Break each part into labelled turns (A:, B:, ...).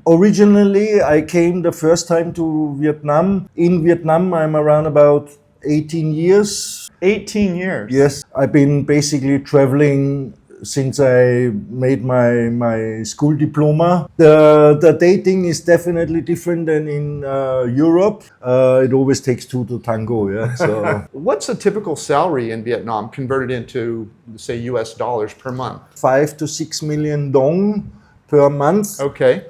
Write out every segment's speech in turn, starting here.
A: Originally, I came the first time to Vietnam. In Vietnam, I'm around about 18 years.
B: 18 years?
A: Yes, I've been basically traveling since I made my school diploma. The dating is definitely different than in Europe. It always takes two to tango, yeah. So
B: what's a typical salary in Vietnam converted into, say, US dollars per month?
A: 5 to 6 million dong per month.
B: Okay.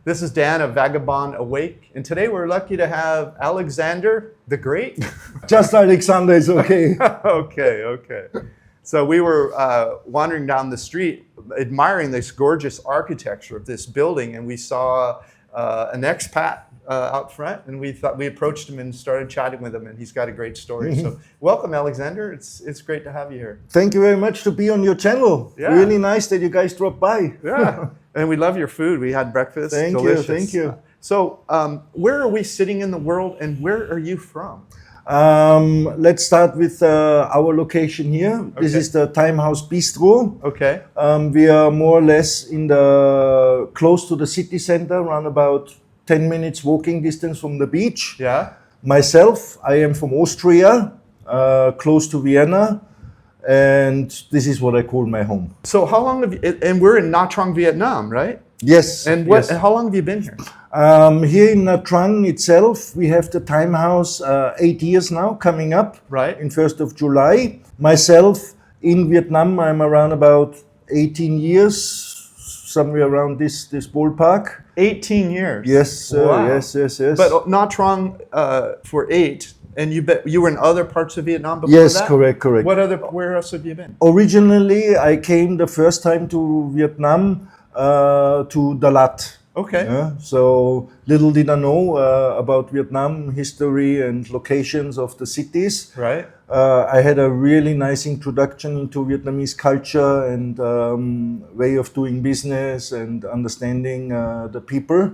B: This is Dan of Vagabond Awake, and today we're lucky to have Alexander the Great.
A: Just Alexander is okay.
B: Okay. So we were wandering down the street, admiring this gorgeous architecture of this building, and we saw an expat out front, and we approached him and started chatting with him, and he's got a great story. So welcome, Alexander. It's great to have you here.
A: Thank you very much to be on your channel.
B: Yeah.
A: Really nice that you guys dropped by.
B: Yeah. And we love your food. We had breakfast. Delicious.
A: Thank you.
B: So where are we sitting in the world, and where are you from?
A: Let's start with our location here. Okay. This is the Timehouse Bistro.
B: Okay.
A: We are more or less in the close to the city center, around about 10 minutes walking distance from the beach.
B: Yeah.
A: Myself, I am from Austria, close to Vienna. And this is what I call my home.
B: So how long have you, and we're in Nha Trang, Vietnam, right?
A: Yes.
B: And
A: yes.
B: How long have you been here?
A: Here in Nha Trang itself, we have the Time House 8 years now coming up.
B: Right.
A: In 1st of July. Myself, in Vietnam, I'm around about 18 years, somewhere around this ballpark.
B: 18 years?
A: Yes, sir.
B: Wow.
A: Yes.
B: But Nha Trang for 8. And you were in other parts of Vietnam before
A: yes,
B: that?
A: Yes, correct.
B: Where else have you been?
A: Originally, I came the first time to Vietnam to Dalat.
B: Okay.
A: So little did I know about Vietnam history and locations of the cities.
B: Right.
A: I had a really nice introduction into Vietnamese culture and way of doing business and understanding the people.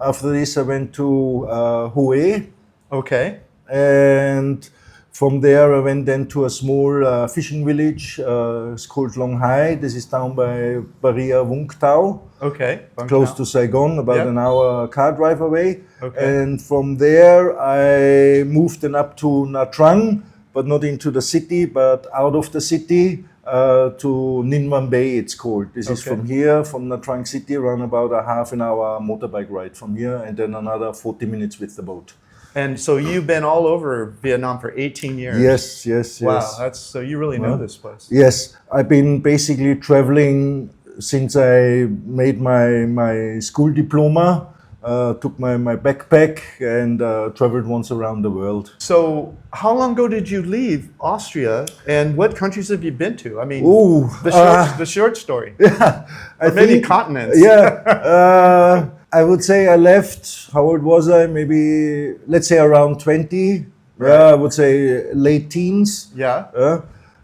A: After this, I went to Hue.
B: Okay.
A: And from there, I went then to a small fishing village. It's called Long Hai. This is down by Barrier Vung Tau.
B: Okay.
A: Close to Saigon, about an hour car drive away.
B: Okay.
A: And from there, I moved then up to Nha Trang, but not into the city, but out of the city to Ninh Văn Bay, it's called. This is from here, from Nha Trang city, around about a half an hour motorbike ride from here, and then another 40 minutes with the boat.
B: And so you've been all over Vietnam for 18 years.
A: Yes.
B: Wow, so you really know this place.
A: Yes, I've been basically traveling since I made my school diploma, took my backpack and traveled once around the world.
B: So how long ago did you leave Austria, and what countries have you been to? I mean, the short story.
A: Yeah,
B: many continents.
A: Yeah. I would say I left, how old was I? Maybe, let's say around 20. Right. I would say late teens.
B: Yeah.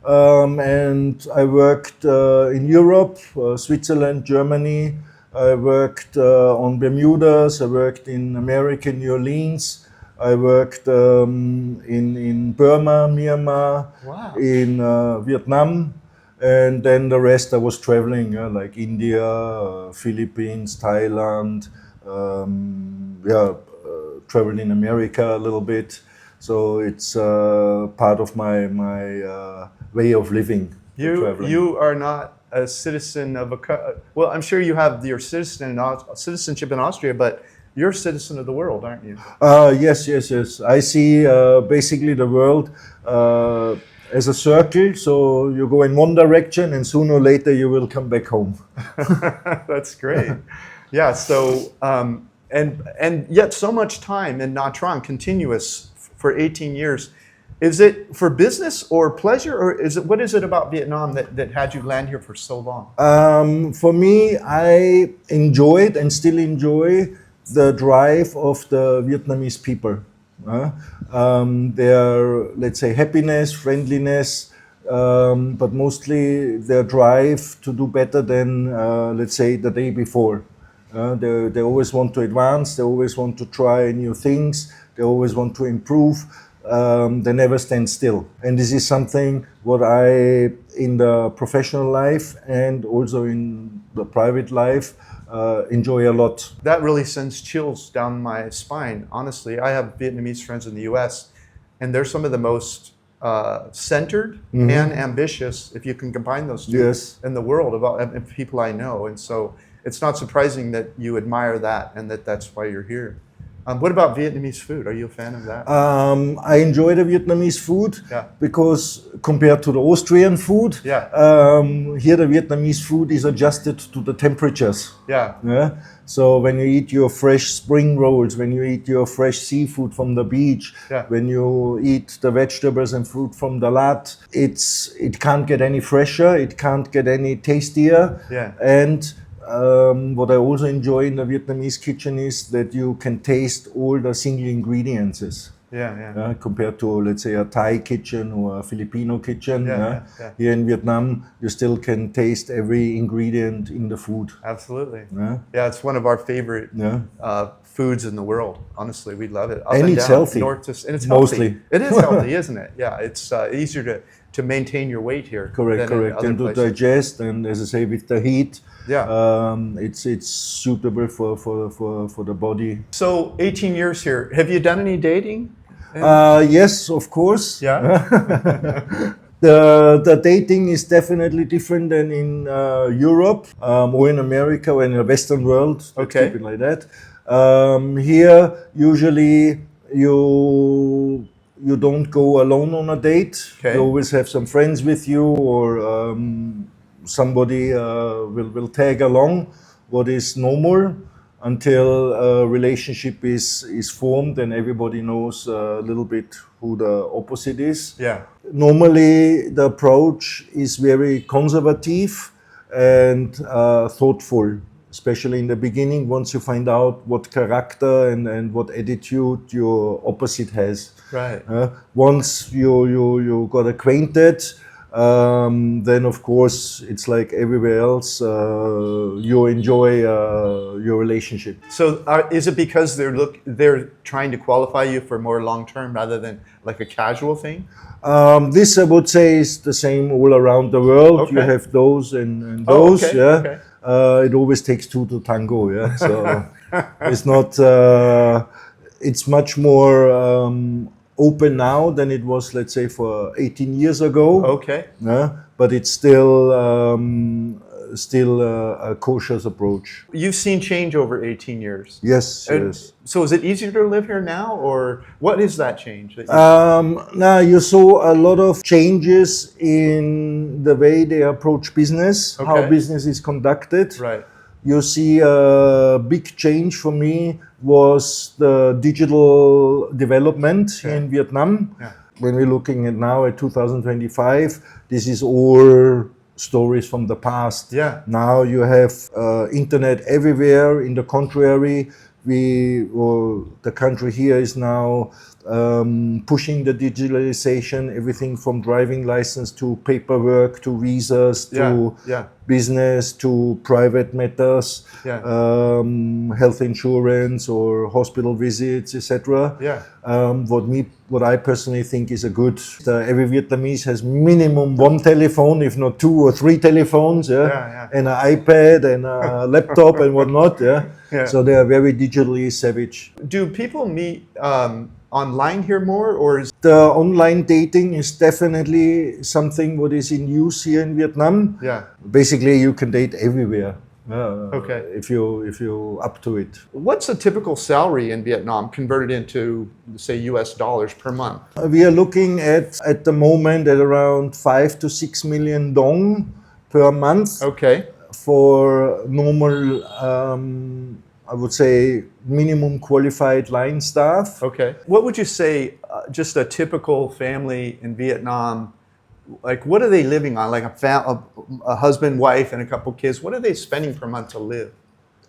A: And I worked in Europe, Switzerland, Germany. I worked on Bermudas. I worked in America, New Orleans. I worked in Burma, Myanmar, in Vietnam. And then the rest I was traveling, like India, Philippines, Thailand, traveled in America a little bit. So it's part of my way of living.
B: You are not a citizen of well, I'm sure you have your citizenship in Austria, but you're a citizen of the world, aren't you?
A: Yes. I see basically the world as a circle, so you go in one direction and sooner or later you will come back home.
B: That's great. Yeah, so, and yet so much time in Nha Trang, continuous for 18 years. Is it for business or pleasure, or what is it about Vietnam that had you land here for so long?
A: For me, I enjoyed and still enjoy the drive of the Vietnamese people. their, let's say, happiness, friendliness, but mostly their drive to do better than, let's say, the day before. They always want to advance, they always want to try new things, they always want to improve. They never stand still. And this is something what I, in the professional life and also in the private life, enjoy a lot.
B: That really sends chills down my spine. Honestly, I have Vietnamese friends in the US, and they're some of the most centered and ambitious, if you can combine those two, in the world, of people I know. And so it's not surprising that you admire that and that that's why you're here. What about Vietnamese food? Are you a fan of that?
A: I enjoy the Vietnamese food because compared to the Austrian food, here the Vietnamese food is adjusted to the temperatures. So when you eat your fresh spring rolls, when you eat your fresh seafood from the beach, when you eat the vegetables and fruit from the lot, it can't get any fresher, it can't get any tastier. And what I also enjoy in the Vietnamese kitchen is that you can taste all the single ingredients. Compared to, let's say, a Thai kitchen or a Filipino kitchen. Here in Vietnam, you still can taste every ingredient in the food.
B: Absolutely. It's one of our favorite foods in the world. Honestly, we love it.
A: And it's healthy.
B: And it's mostly. It is healthy, isn't it? It's easier to maintain your weight here.
A: Correct. And to digest, and as I say, with the heat, it's suitable for the body.
B: So 18 years here. Have you done any dating?
A: Yes, of course. The dating is definitely different than in Europe or in America or in the Western world. Let's keep it like that. Here, usually you don't go alone on a date. You always have some friends with you, or somebody will tag along, what is normal, until a relationship is formed and everybody knows a little bit who the opposite is. Normally, the approach is very conservative and thoughtful, especially in the beginning, once you find out what character and what attitude your opposite has. Once you got acquainted, then of course it's like everywhere else, you enjoy your relationship.
B: So is it because they're trying to qualify you for more long-term rather than like a casual thing?
A: This I would say is the same all around the world. You have those and those. It always takes two to tango. So it's not. It's much more open now than it was, let's say, for 18 years ago. But it's still a cautious approach.
B: You've seen change over 18 years.
A: Yes.
B: So is it easier to live here now, or what is that change?
A: Now you saw a lot of changes in the way they approach business, how business is conducted. You see a big change for me was the digital development in Vietnam. When we're looking at now at 2025, this is all stories from the past. Now you have internet everywhere. In the contrary, the country here is now pushing the digitalization, everything from driving license to paperwork to visas to business to private matters, health insurance or hospital visits, etc. What I personally think is a good. Every Vietnamese has minimum one telephone, if not 2 or 3 telephones, and an iPad and a laptop and whatnot. So they are very digitally savage.
B: Do people meet online here more, or is
A: the online dating is definitely something what is in use here in Vietnam? Basically, you can date everywhere. If you're up to it.
B: What's a typical salary in Vietnam converted into, say, US dollars per month?
A: We are looking at the moment at around 5 to 6 million dong per month. For normal, I would say, minimum qualified line staff.
B: What would you say, just a typical family in Vietnam, like what are they living on? Like a husband, wife, and a couple kids, what are they spending per month to live?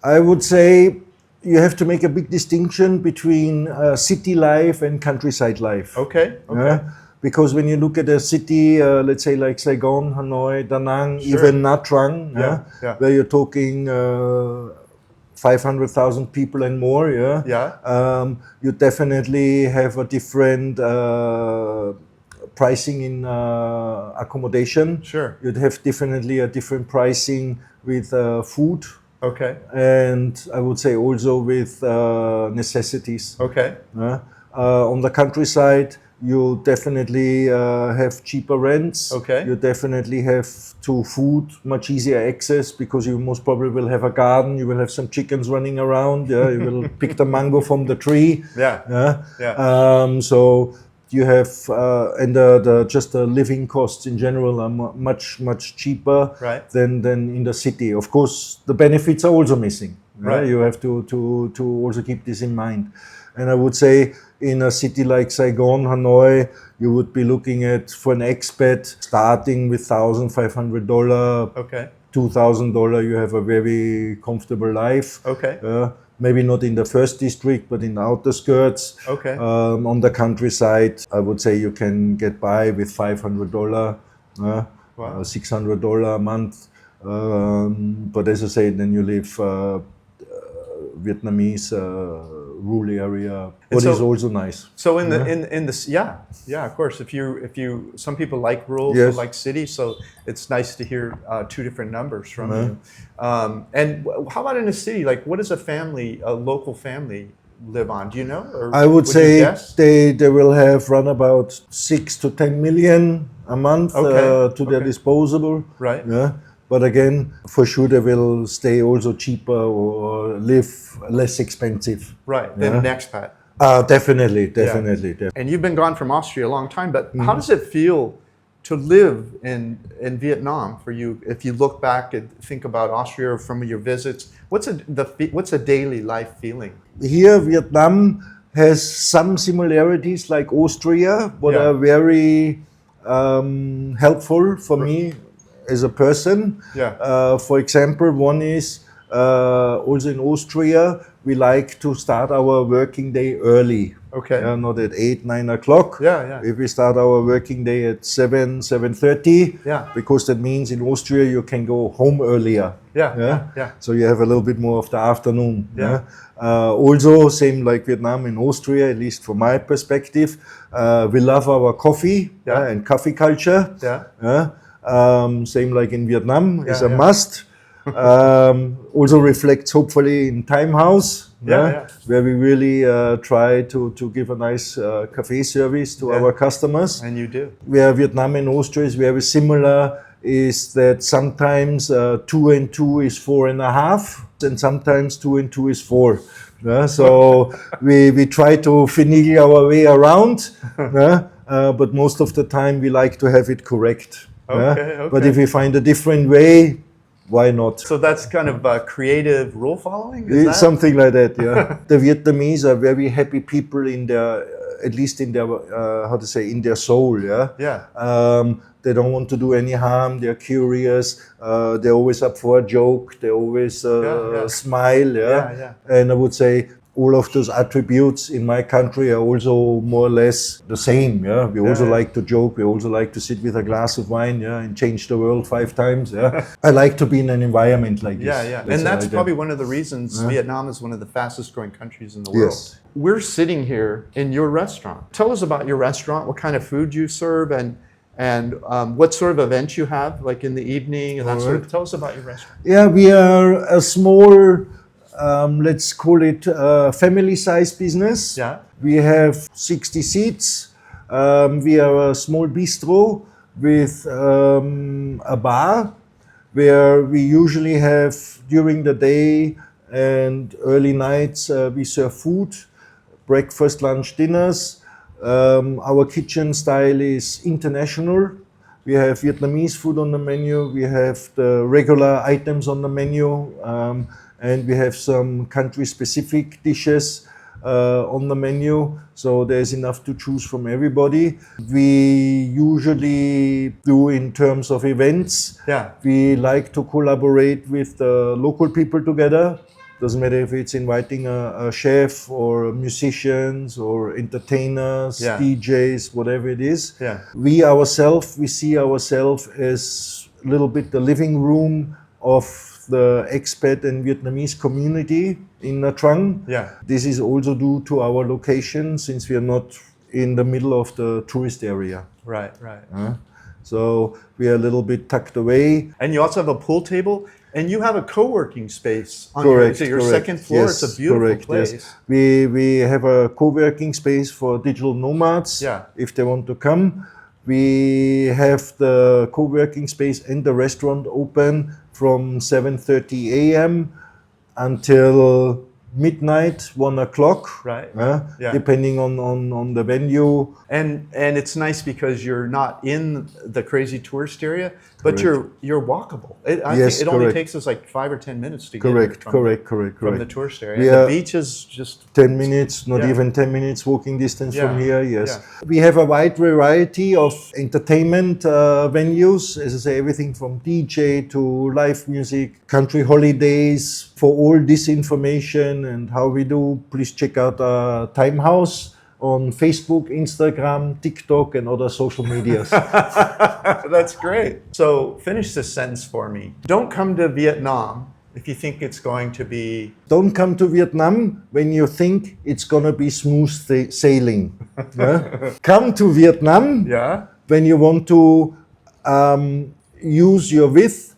A: I would say you have to make a big distinction between city life and countryside life.
B: Okay. Okay.
A: Because when you look at a city, let's say like Saigon, Hanoi, Da Nang, even Nha Trang, where you're talking 500,000 people and more, you definitely have a different pricing in accommodation.
B: Sure.
A: You'd have definitely a different pricing with food.
B: Okay.
A: And I would say also with necessities.
B: Okay.
A: On the countryside, you definitely have cheaper rents.
B: Okay.
A: You definitely have to food much easier access because you most probably will have a garden. You will have some chickens running around. Yeah, you will pick the mango from the tree. So you have and just the living costs in general are much cheaper than in the city. Of course, the benefits are also missing. Right. You have to also keep this in mind. And I would say in a city like Saigon, Hanoi, you would be looking at, for an expat, starting with $1,500, $2,000, you have a very comfortable life. Maybe not in the first district, but in the outer skirts. On the countryside, I would say you can get by with $500, $600 a month. But as I say, then you live Vietnamese rural area, but it's also nice.
B: So in the of course, if you some people like rural, some like city, so it's nice to hear two different numbers from you. And how about in a city? Like, what does a local family live on? Do you know? Or
A: I would say they will have run about 6 to 10 million a month to their disposable.
B: Right.
A: Yeah. But again, for sure they will stay also cheaper or live less expensive.
B: Right, than an expat.
A: Definitely.
B: And you've been gone from Austria a long time, but how does it feel to live in Vietnam for you? If you look back and think about Austria from your visits, what's a daily life feeling?
A: Here, Vietnam has some similarities like Austria, but are very helpful for me as a person. For example, one is also in Austria, we like to start our working day early. Not at 8, 9 o'clock. If we start our working day at 7, 7:30, because that means in Austria you can go home earlier. So you have a little bit more of the afternoon. Also, same like Vietnam and Austria, at least from my perspective, we love our coffee and coffee culture. Same like in Vietnam, is a must. Also reflects hopefully in Time House, where we really try to give a nice cafe service to our customers.
B: And you do.
A: Where Vietnam and Austria is very similar is that sometimes 2 and 2 is 4.5, and sometimes 2 and 2 is 4. So we try to finagle our way around, but most of the time we like to have it correct. But if we find a different way, why not?
B: So that's kind of creative rule following?
A: Something like that, yeah. The Vietnamese are very happy people in their, at least in their, in their soul, they don't want to do any harm, they're curious, they're always up for a joke, they always smile, And I would say all of those attributes in my country are also more or less the same. We also like to joke. We also like to sit with a glass of wine, and change the world 5 times. I like to be in an environment like this.
B: And that's probably one of the reasons Vietnam is one of the fastest growing countries in the world. We're sitting here in your restaurant. Tell us about your restaurant, what kind of food you serve, and what sort of events you have, like in the evening and that sort of. Tell us about your restaurant.
A: Yeah, we are a small, let's call it family-sized business. We have 60 seats. We are a small bistro with a bar where we usually have during the day and early nights we serve food, breakfast, lunch, dinners. Our kitchen style is international. We have Vietnamese food on the menu. We have the regular items on the menu. And we have some country-specific dishes on the menu, so there's enough to choose from everybody. We usually do in terms of events. We like to collaborate with the local people together. Doesn't matter if it's inviting a chef or musicians or entertainers,
B: Yeah.
A: DJs, whatever it is.
B: Yeah.
A: We see ourselves as a little bit the living room of the expat and Vietnamese community in Nha Trang.
B: Yeah.
A: This is also due to our location, since we are not in the middle of the tourist area.
B: Right, right.
A: So we are a little bit tucked away.
B: And you also have a pool table, and you have a co-working space on
A: Correct,
B: your
A: correct.
B: second floor.
A: Yes,
B: it's a beautiful
A: correct,
B: place.
A: yes. We have a co-working space for digital nomads,
B: Yeah.
A: if they want to come. We have the co-working space and the restaurant open from 7:30 a.m. until midnight, 1 o'clock,
B: Right. Yeah.
A: depending on the venue.
B: And it's nice because you're not in the crazy tourist area, but
A: Correct.
B: you're walkable. I
A: Yes,
B: think it only
A: correct.
B: takes us like 5 or 10 minutes to
A: Correct,
B: get
A: correct.
B: from the tourist area.
A: We
B: And
A: are-
B: the beach is just
A: 10 minutes, not
B: Yeah.
A: even 10 minutes walking distance from
B: Yeah,
A: here, yes.
B: yeah.
A: We have a wide variety of entertainment venues, as I say, everything from DJ to live music, country holidays. For all this information and how we do, please check out Time House on Facebook, Instagram, TikTok, and other social medias.
B: That's great. So finish this sentence for me. Don't come to Vietnam if you think it's going to be...
A: Don't come to Vietnam when you think it's gonna be smooth sailing. Yeah? Come to Vietnam
B: Yeah?
A: when you want to use your width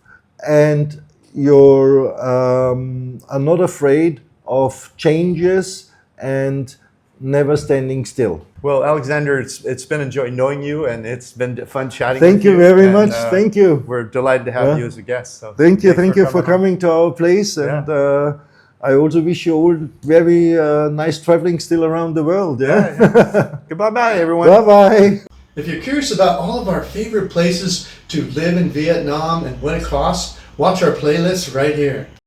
A: and you're are not afraid of changes and never standing still.
B: Well, Alexander, it's been enjoying knowing you, and it's been fun chatting
A: Thank
B: with
A: you
B: you.
A: very
B: and,
A: much. Thank you.
B: We're delighted to have
A: Yeah.
B: you as a guest. So
A: Thank you.
B: thanks
A: Thank you for
B: on.
A: coming to our place. And I also wish you all very nice traveling still around the world. Yeah.
B: Goodbye, everyone.
A: Bye-bye.
C: If you're curious about all of our favorite places to live in Vietnam and what it costs, watch our playlist right here.